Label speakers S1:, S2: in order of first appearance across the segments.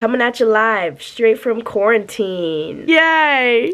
S1: Coming at you live, straight from quarantine. Yay!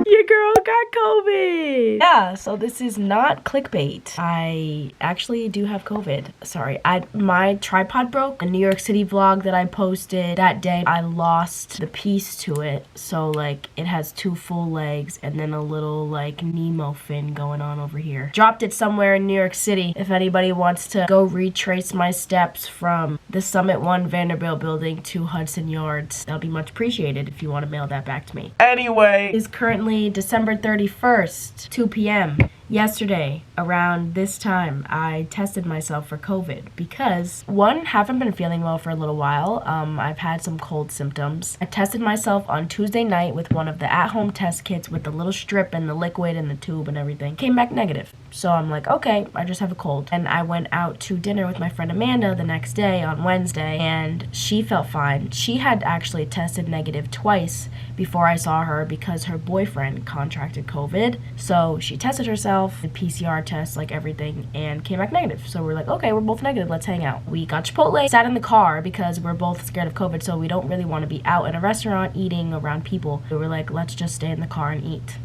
S1: Your girl got COVID. Yeah, so this is not clickbait. I actually do have COVID. Sorry, my tripod broke. A New York City vlog that I posted that day, I lost the piece to it. So like it has 2 full legs and then a little like Nemo fin going on over here. Dropped it somewhere in New York City. If anybody wants to go retrace my steps from the Summit 1 Vanderbilt building to Hudson Yards, that'll be much appreciated if you want to mail that back to me. Anyway, it's currently December 31st, 2 p.m. Yesterday, around this time, I tested myself for COVID because, one, haven't been feeling well for a little while. I've had some cold symptoms. I tested myself on Tuesday night with one of the at-home test kits with the little strip and the liquid and the tube and everything. Came back negative. So I'm like, okay, I just have a cold. And I went out to dinner with my friend Amanda the next day on Wednesday, and she felt fine. She had actually tested negative twice before I saw her because her boyfriend contracted COVID. So she tested herself, did PCR tests, like everything, and came back negative. So we're like, okay, we're both negative, let's hang out. We got Chipotle, sat in the car because we're both scared of COVID, so we don't really want to be out in a restaurant eating around people. So we're like, let's just stay in the car and eat.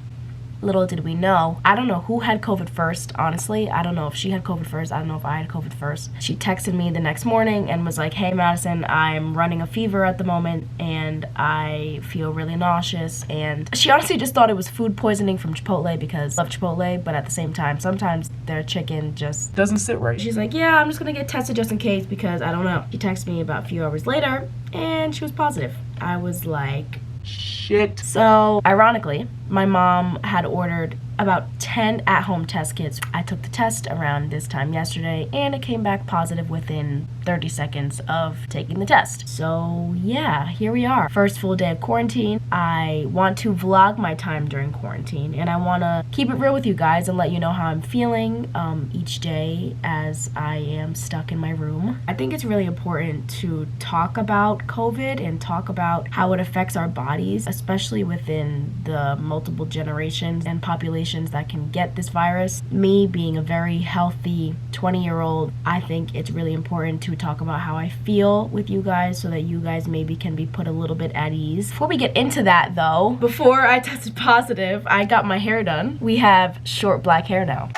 S1: Little did we know, I don't know who had COVID first, honestly. I don't know if she had COVID first. I don't know if I had COVID first. She texted me the next morning and was like, hey Madison, I'm running a fever at the moment and I feel really nauseous. And she honestly just thought it was food poisoning from Chipotle because I love Chipotle, but at the same time, sometimes their chicken just doesn't sit right. She's like, yeah, I'm just gonna get tested just in case because I don't know. She texted me about a few hours later and she was positive. I was like, shit. So, ironically, my mom had ordered about 10 at-home test kits. I took the test around this time yesterday and it came back positive within 30 seconds of taking the test. So yeah, here we are. First full day of quarantine. I want to vlog my time during quarantine and I want to keep it real with you guys and let you know how I'm feeling each day as I am stuck in my room. I think it's really important to talk about COVID and talk about how it affects our bodies, especially within the multiple generations and populations that can get this virus. Me being a very healthy 20-year-old, I think it's really important to talk about how I feel with you guys so that you guys maybe can be put a little bit at ease. Before we get into that though, before I tested positive, I got my hair done. We have short black hair now.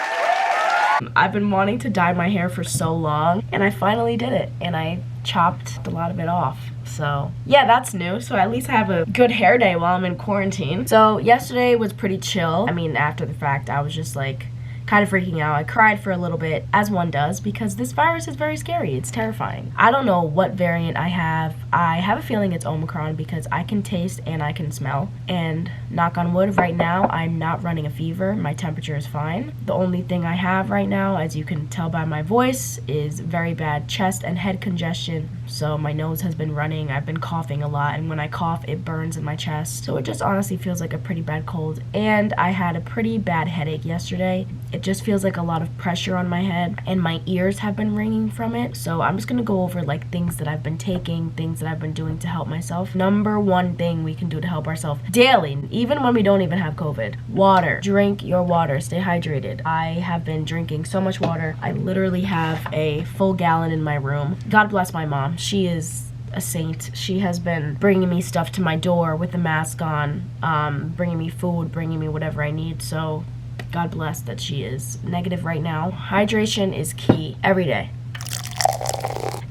S1: I've been wanting to dye my hair for so long and I finally did it and I chopped a lot of it off. So yeah, that's new. So at least I have a good hair day while I'm in quarantine. So yesterday was pretty chill. I mean, after the fact, I was just like kind of freaking out. I cried for a little bit, as one does, because this virus is very scary. It's terrifying. I don't know what variant I have. I have a feeling it's Omicron because I can taste and I can smell. And knock on wood, right now, I'm not running a fever. My temperature is fine. The only thing I have right now, as you can tell by my voice, is very bad chest and head congestion. So my nose has been running. I've been coughing a lot, and when I cough, it burns in my chest. So it just honestly feels like a pretty bad cold. And I had a pretty bad headache yesterday. It just feels like a lot of pressure on my head, and my ears have been ringing from it. So I'm just gonna go over like things that I've been taking, things that I've been doing to help myself. Number one thing we can do to help ourselves daily, even when we don't even have COVID: water. Drink your water, stay hydrated. I have been drinking so much water. I literally have a full gallon in my room. God bless my mom. She is a saint. She has been bringing me stuff to my door with the mask on, bringing me food, bringing me whatever I need. So God bless that she is negative right now. Hydration is key every day.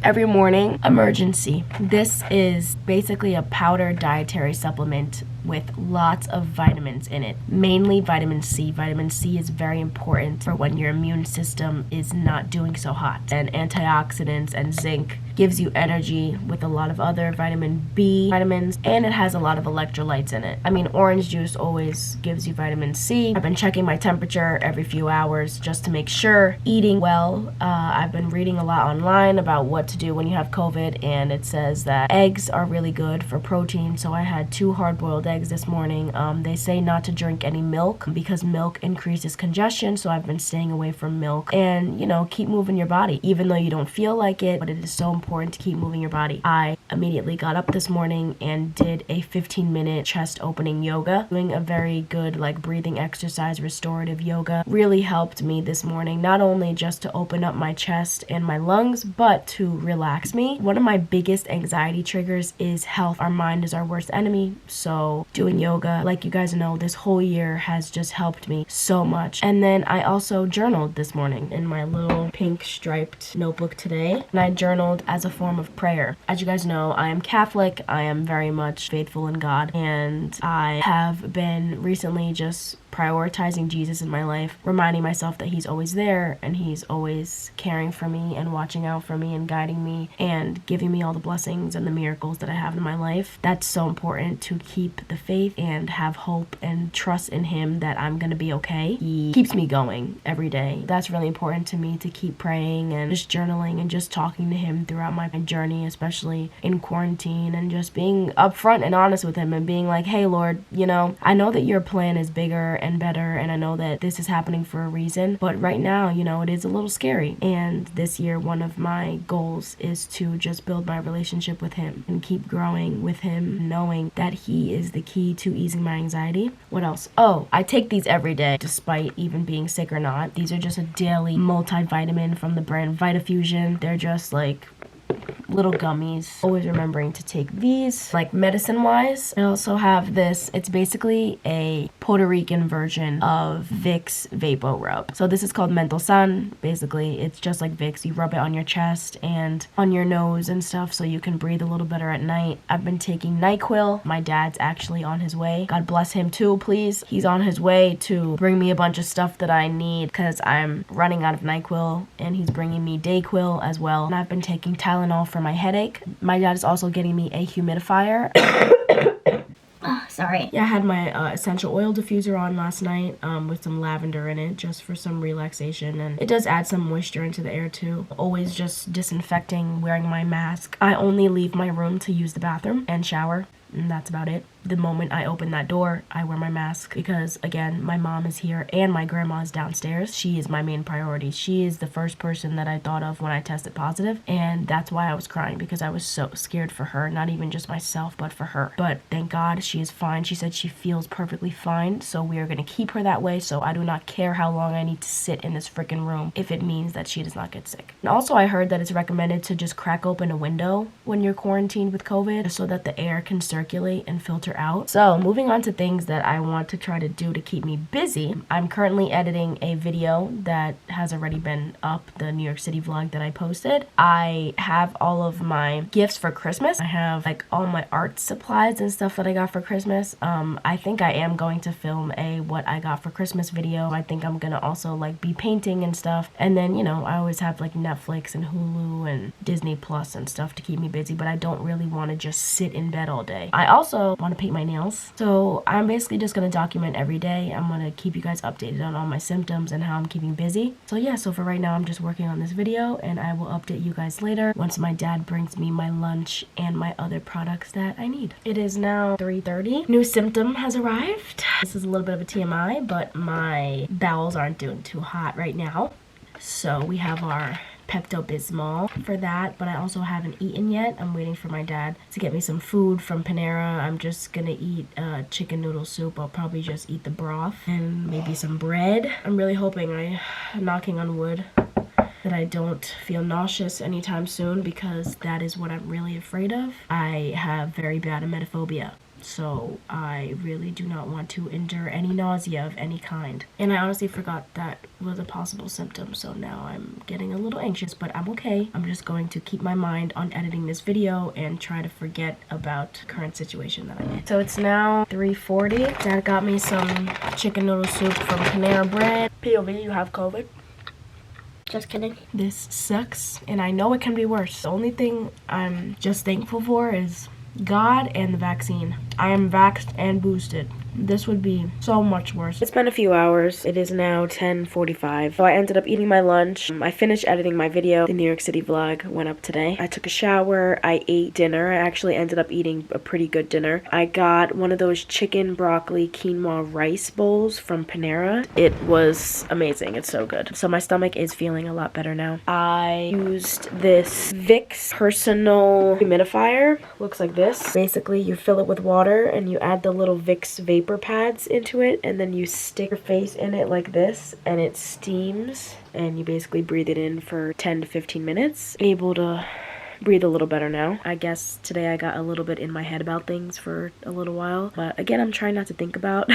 S1: Every morning, emergency. This is basically a powder dietary supplement with lots of vitamins in it, mainly vitamin C. Vitamin C is very important for when your immune system is not doing so hot. And antioxidants and zinc gives you energy with a lot of other vitamin B vitamins, and it has a lot of electrolytes in it. I mean, orange juice always gives you vitamin C. I've been checking my temperature every few hours just to make sure. Eating well. I've been reading a lot online about what to do when you have COVID, and it says that eggs are really good for protein, so I had 2 hard-boiled eggs eggs this morning. They say not to drink any milk because milk increases congestion, so I've been staying away from milk. And, you know, keep moving your body, even though you don't feel like it, but it is so important to keep moving your body. I immediately got up this morning and did a 15-minute chest opening yoga. Doing a very good like breathing exercise, restorative yoga, really helped me this morning, not only just to open up my chest and my lungs, but to relax me. One of my biggest anxiety triggers is health. Our mind is our worst enemy, so doing yoga, like you guys know, this whole year has just helped me so much. And then I also journaled this morning in my little pink striped notebook today, and I journaled as a form of prayer. As you guys know, I am Catholic. I am very much faithful in God, and I have been recently just prioritizing Jesus in my life, reminding myself that he's always there and he's always caring for me and watching out for me and guiding me and giving me all the blessings and the miracles that I have in my life. That's so important, to keep the faith and have hope and trust in him that I'm gonna be okay. He keeps me going every day. That's really important to me, to keep praying and just journaling and just talking to him throughout my journey, especially in quarantine, and just being upfront and honest with him and being like, hey Lord, you know, I know that your plan is bigger and better, and I know that this is happening for a reason, but right now, you know, it is a little scary. And this year, one of my goals is to just build my relationship with him and keep growing with him, knowing that he is the key to easing my anxiety. What else? Oh, I take these every day, despite even being sick or not. These are just a daily multivitamin from the brand Vitafusion. They're just like little gummies. Always remembering to take these. Like medicine wise, I also have this. It's basically a Puerto Rican version of Vicks Vapo Rub. So this is called Mental Sun. Basically, it's just like Vicks. You rub it on your chest and on your nose and stuff so you can breathe a little better at night. I've been taking NyQuil. My dad's actually on his way. God bless him too, please. He's on his way to bring me a bunch of stuff that I need because I'm running out of NyQuil, and he's bringing me Dayquil as well. And I've been taking Tylenol for my headache. My dad is also getting me a humidifier.
S2: Sorry.
S1: Yeah, I had my essential oil diffuser on last night with some lavender in it just for some relaxation, and it does add some moisture into the air too. Always just disinfecting, wearing my mask. I only leave my room to use the bathroom and shower, and that's about it. The moment I open that door, I wear my mask because, again, my mom is here and my grandma is downstairs. She is my main priority. She is the first person that I thought of when I tested positive, and that's why I was crying, because I was so scared for her, not even just myself, but for her. But thank God she is fine. She said she feels perfectly fine, so we are going to keep her that way, so I do not care how long I need to sit in this freaking room if it means that she does not get sick. And also, I heard that it's recommended to just crack open a window when you're quarantined with COVID so that the air can circulate and filter out. So moving on to things that I want to try to do to keep me busy. I'm currently editing a video that has already been up, the New York City vlog that I posted. I have all of my gifts for Christmas. I have like all my art supplies and stuff that I got for Christmas. I think I am going to film a what I got for Christmas video. I think I'm gonna also like be painting and stuff. And then, you know, I always have like Netflix and Hulu and Disney Plus and stuff to keep me busy, but I don't really want to just sit in bed all day. I also want to paint my nails. So I'm basically just going to document every day. I'm going to keep you guys updated on all my symptoms and how I'm keeping busy. So yeah, so for right now, I'm just working on this video, and I will update you guys later once my dad brings me my lunch and my other products that I need. It is now 3:30. New symptom has arrived. This is a little bit of a TMI, but my bowels aren't doing too hot right now. So we have our Pepto-Bismol for that, but I also haven't eaten yet. I'm waiting for my dad to get me some food from Panera. I'm just gonna eat chicken noodle soup. I'll probably just eat the broth and maybe some bread. I'm really hoping, knocking on wood, that I don't feel nauseous anytime soon, because that is what I'm really afraid of. I have very bad emetophobia. So I really do not want to endure any nausea of any kind. And I honestly forgot that was a possible symptom, so now I'm getting a little anxious, but I'm okay. I'm just going to keep my mind on editing this video and try to forget about the current situation that I'm in. So it's now 3:40. Dad got me some chicken noodle soup from Panera Bread. POV, you have COVID?
S2: Just kidding.
S1: This sucks, and I know it can be worse. The only thing I'm just thankful for is God and the vaccine. I am vaxxed and boosted. this would be so much worse. It's been a few hours. It is now 10:45. So I ended up eating my lunch. I finished editing my video. The New York City vlog went up today. I took a shower. I ate dinner. I actually ended up eating a pretty good dinner. I got one of those chicken, broccoli, quinoa rice bowls from Panera. It was amazing. It's so good. So my stomach is feeling a lot better now. I used this Vicks personal humidifier. Looks like this. Basically, you fill it with water and you add the little Vicks vapor pads into it, and then you stick your face in it like this and it steams, and you basically breathe it in for 10 to 15 minutes. Able to breathe a little better now. I guess today I got a little bit in my head about things for a little while, but again, I'm trying not to think about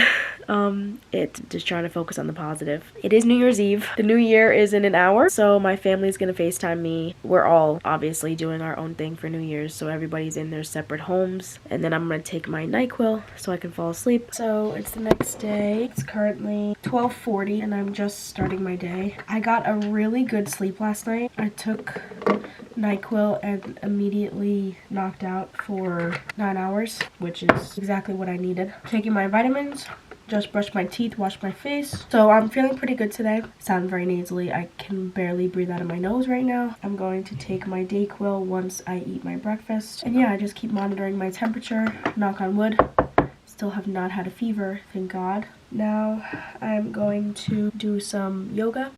S1: it, just trying to focus on the positive. It is New Year's Eve. The new year is in an hour, so my family's gonna FaceTime me. We're all obviously doing our own thing for New Year's, so everybody's in their separate homes, and then I'm gonna take my NyQuil so I can fall asleep. So it's the next day. It's currently 12:40 and I'm just starting my day. I got a really good sleep last night. I took NyQuil and immediately knocked out for 9 hours, which is exactly what I needed. Taking my vitamins, just brushed my teeth, washed my face. So I'm feeling pretty good today. Sound very nasally. I can barely breathe out of my nose right now. I'm going to take my DayQuil once I eat my breakfast. And yeah, I just keep monitoring my temperature, knock on wood. Still have not had a fever, thank God. Now I'm going to do some yoga.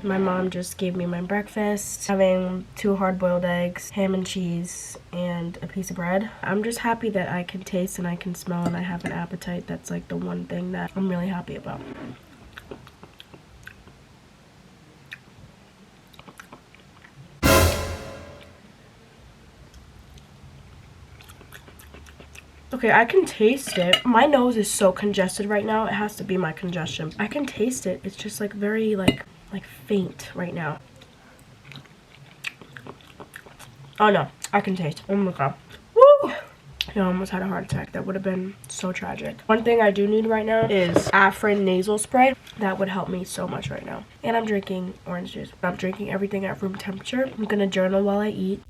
S1: My mom just gave me my breakfast, having 2 hard-boiled eggs, ham and cheese, and a piece of bread. I'm just happy that I can taste and I can smell and I have an appetite. That's like the one thing that I'm really happy about. Okay, I can taste it. My nose is so congested right now. It has to be my congestion. I can taste it. It's just like very like faint right now. Oh no, I can taste. Oh my God. Woo! I almost had a heart attack. That would have been so tragic. One thing I do need right now is Afrin nasal spray. That would help me so much right now. And I'm drinking orange juice. I'm drinking everything at room temperature. I'm gonna journal while I eat.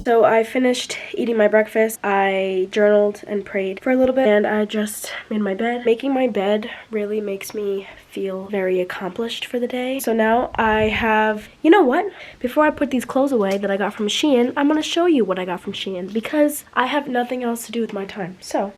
S1: So I finished eating my breakfast, I journaled and prayed for a little bit, and I just made my bed. Making my bed really makes me feel very accomplished for the day. So now I have, you know what? Before I put these clothes away that I got from Shein, I'm gonna show you what I got from Shein because I have nothing else to do with my time. So